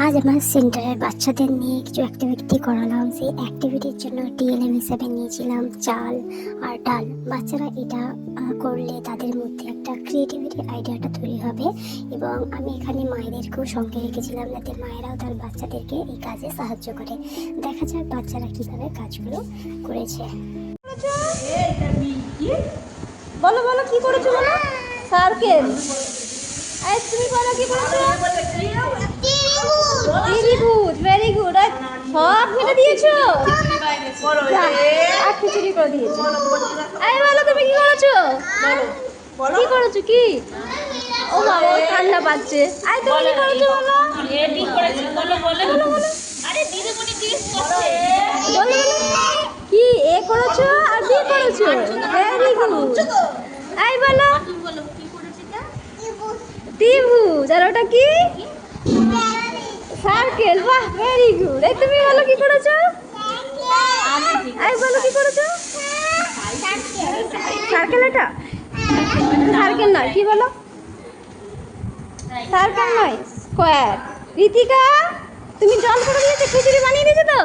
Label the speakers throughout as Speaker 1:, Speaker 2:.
Speaker 1: আজ আমার সেন্টারের বাচ্চাদের নিয়ে কিছু অ্যাক্টিভিটি করালাম। সেই অ্যাক্টিভিটির জন্য টিএলএম হিসেবে নিয়েছিলাম চাল আর ডাল। বাচ্চারা এটা করলে তাদের মধ্যে একটা ক্রিয়েটিভিটি আইডিয়াটা তৈরি হবে, এবং আমি এখানে মায়েদেরকেও সঙ্গে রেখেছিলাম যাতে মায়েরাও তার বাচ্চাদেরকে এই কাজে সাহায্য করে। দেখা যাক বাচ্চারা কীভাবে কাজগুলো করেছে।
Speaker 2: বলো বলো কি করেছো বলো। সার্কেল। এই তুমি বলো কি করেছো। ত্রিভুজ। Very good. সব ফেলে দিয়েছো। আর খিচুড়ি করে দিয়েছো। এই বলো তুমি কি করেছো। কি করেছো কি। ও বাবা ঠান্ডা পাচ্ছে। এই তুমি কি করেছো বলো। কি এ করেছো আর বি করেছো। Very good. এই বলো ত্রিভুজ। আর ওটা কি সার্কেল। বাহ ভেরি গুড। এই তুমি বলো কি করেছো। এই বলো কি করেছো। সার্কেল। এটা সার্কেল নয়। কি বলো সার্কেল নয় স্কোয়ার। ঋতিকা তুমি জল করে দিয়েছো। খিচুড়ি বানিয়ে দিয়েছো তো।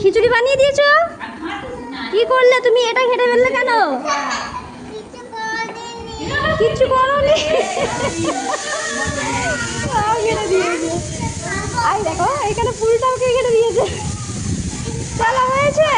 Speaker 2: খিচুড়ি বানিয়ে দিয়েছো। কি করলে তুমি এটা ঘেটে ফেললে কেন। কিচ্ছু করোনি। ঘেটে দিয়েছে। আই দেখো এখানে ফুলটাও কে ঘেটে দিয়েছে। চলো হয়েছে।